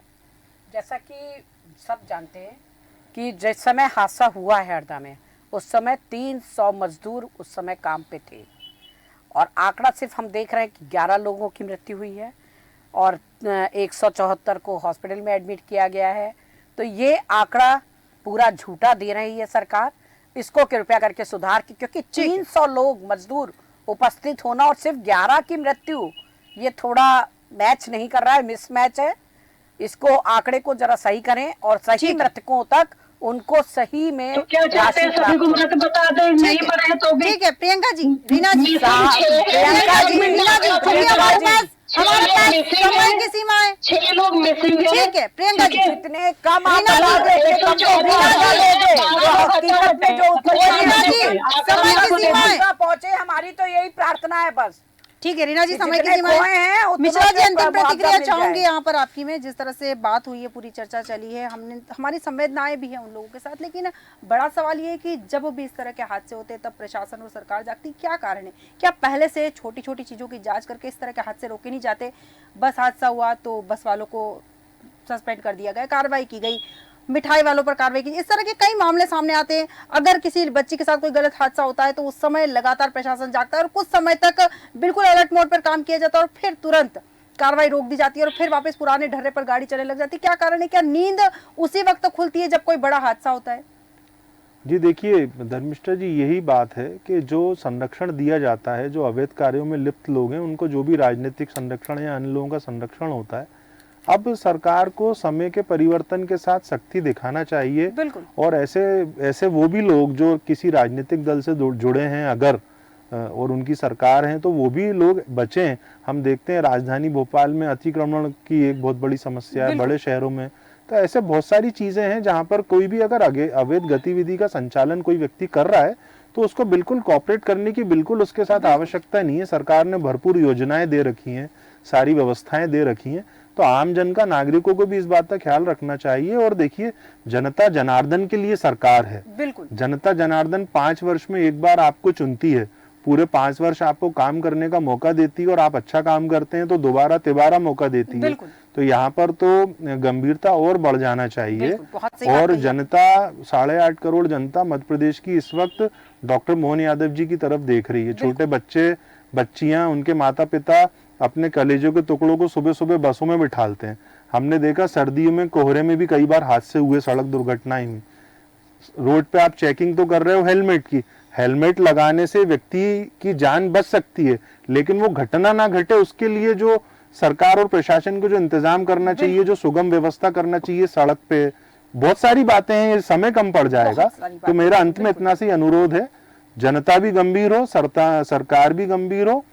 जैसा कि सब जानते हैं कि जिस समय हादसा हुआ है हरदा में, उस समय 300 मजदूर उस समय काम पे थे, और आंकड़ा सिर्फ हम देख रहे हैं कि 11 लोगों की मृत्यु हुई है और 174 को हॉस्पिटल में एडमिट किया गया है। तो ये आंकड़ा पूरा झूठा दे रही है सरकार, इसको कृपया करके सुधार की, क्योंकि 300 लोग मजदूर उपस्थित होना और सिर्फ 11 की मृत्यु, ये थोड़ा मैच नहीं कर रहा है, मिसमैच है। इसको आंकड़े को जरा सही करें और सही मृतकों तक उनको सही में तो क्या चाहते हैं सभी को मृत बता दें, नहीं मरे तो भी। ठीक है प्रियंका जी, रीना जी, प्रियंका जी, रीना जी, हमारे पास समय की सीमा है, 6 लोग मिसिंग हैं। ठीक है प्रियंका जी, इतने कम समय की सीमा है, पहुंचे, हमारी तो यही प्रार्थना है बस। ठीक है रीना जी, समय की जितने सीमा खोए हैं, उतनों मिश्रा जी के अंतिम मुआवजा प्रतिक्रिया मिल चाहूंगी जाए। यहाँ पर आपकी में। जिस तरह से बात हुई है, पूरी चर्चा चली है, हमने हमारी संवेदनाएं भी है उन लोगों के साथ, लेकिन बड़ा सवाल ये है कि जब भी इस तरह के हादसे होते हैं तब प्रशासन और सरकार जागती क्या कारण है? क्या पहले से छोटी छोटी चीजों की जांच करके इस तरह के हादसे रोके नहीं जाते? बस हादसा हुआ तो बस वालों को सस्पेंड कर दिया गया, कार्रवाई की गई, मिठाई वालों पर कार्रवाई की, इस तरह के कई मामले सामने आते हैं। अगर किसी बच्ची के साथ कोई गलत हादसा होता है तो उस समय लगातार प्रशासन जागता है और कुछ समय तक बिल्कुल अलर्ट मोड पर काम किया जाता है और फिर तुरंत कार्रवाई रोक दी जाती है और फिर वापस पुराने ढर्रे पर गाड़ी चलने लग जाती है। क्या कारण है? क्या नींद उसी वक्त खुलती है जब कोई बड़ा हादसा होता है? जी देखिए धर्मिष्ठा जी, यही बात है कि जो संरक्षण दिया जाता है, जो अवैध कार्यों में लिप्त लोग हैं, उनको जो भी राजनीतिक संरक्षण या अन्य लोगों का संरक्षण होता है, अब सरकार को समय के परिवर्तन के साथ सख्ती दिखाना चाहिए। बिल्कुल। और ऐसे वो भी लोग जो किसी राजनीतिक दल से जुड़े हैं अगर और उनकी सरकार है, तो वो भी लोग बचें। हम देखते हैं राजधानी भोपाल में अतिक्रमण की एक बहुत बड़ी समस्या है, बड़े शहरों में। तो ऐसे बहुत सारी चीजें हैं जहां पर कोई भी अगर अवैध गतिविधि का संचालन कोई व्यक्ति कर रहा है तो उसको बिल्कुल कॉपरेट करने की बिल्कुल उसके साथ आवश्यकता नहीं है। सरकार ने भरपूर योजनाएं दे रखी हैं, सारी व्यवस्थाएं दे रखी हैं, तो आम जन का, नागरिकों को भी इस बात का ख्याल रखना चाहिए। और देखिए, जनता जनार्दन के लिए सरकार है। बिल्कुल। जनता जनार्दन 5 वर्ष में एक बार आपको चुनती है, पूरे 5 वर्ष आपको काम करने का मौका देती है और आप अच्छा काम करते हैं तो दोबारा तिबारा मौका देती है। तो यहाँ पर तो गंभीरता और बढ़ जाना चाहिए। और जनता, 8.5 करोड़ जनता मध्य प्रदेश की इस वक्त डॉक्टर मोहन यादव जी की तरफ देख रही है। छोटे बच्चे, बच्चियां, उनके माता पिता अपने कलेजों के टुकड़ों को सुबह सुबह बसों में बिठालते हैं। हमने देखा सर्दियों में कोहरे में भी कई बार हादसे हुए, सड़क दुर्घटनाएं हुई। रोड पे आप चेकिंग तो कर रहे हो हेलमेट की, हेलमेट लगाने से व्यक्ति की जान बच सकती है, लेकिन वो घटना ना घटे उसके लिए जो सरकार और प्रशासन को जो इंतजाम करना चाहिए, जो सुगम व्यवस्था करना चाहिए सड़क पे, बहुत सारी बातें हैं। समय कम पड़ जाएगा। तो मेरा अंत में इतना सी अनुरोध है, जनता भी गंभीर हो, सरकार भी गंभीर हो,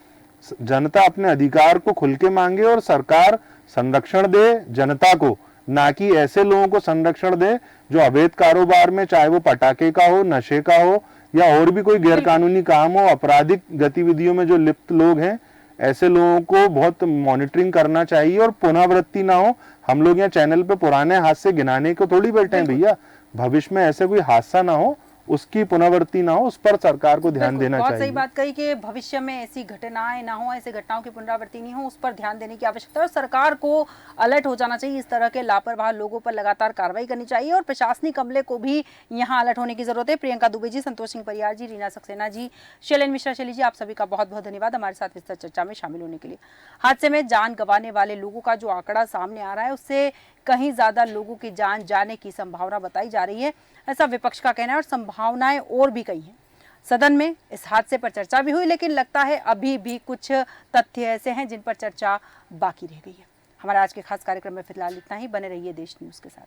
जनता अपने अधिकार को खुल के मांगे और सरकार संरक्षण दे जनता को, ना कि ऐसे लोगों को संरक्षण दे जो अवैध कारोबार में, चाहे वो पटाखे का हो, नशे का हो या और भी कोई गैरकानूनी काम हो, आपराधिक गतिविधियों में जो लिप्त लोग हैं, ऐसे लोगों को बहुत मॉनिटरिंग करना चाहिए और पुनरावृत्ति ना हो। हम लोग यहाँ चैनल पे पुराने हादसे गिनाने को थोड़ी बैठे हैं भैया, भविष्य में ऐसे कोई हादसा ना हो, उसकी पुनरावृत्ति ना हो, उस पर सरकार को ध्यान देना चाहिए। बहुत सही बात कही कि भविष्य में ऐसी घटनाएं ना हो, ऐसी घटनाओं की पुनरावृत्ति नहीं हो, उस पर ध्यान देने की आवश्यकता है और सरकार को अलर्ट हो जाना चाहिए। इस तरह के लापरवाह लोगों पर लगातार कार्रवाई करनी चाहिए और प्रशासनिक अमले को भी यहाँ अलर्ट होने की जरूरत है। प्रियंका दुबे जी, संतोष सिंह परियार जी, रीना सक्सेना जी, शैलेन मिश्रा शैली जी, आप सभी का बहुत बहुत धन्यवाद हमारे साथ विस्तृत चर्चा में शामिल होने के लिए। हादसे में जान गंवाने वाले लोगों का जो आंकड़ा सामने आ रहा है, उससे कहीं ज्यादा लोगों की जान जाने की संभावना बताई जा रही है, ऐसा विपक्ष का कहना है। और संभावनाएं और भी कई हैं। सदन में इस हादसे पर चर्चा भी हुई, लेकिन लगता है अभी भी कुछ तथ्य ऐसे हैं जिन पर चर्चा बाकी रह गई है। हमारे आज के खास कार्यक्रम में फिलहाल इतना ही। बने रहिए देश न्यूज़ के साथ।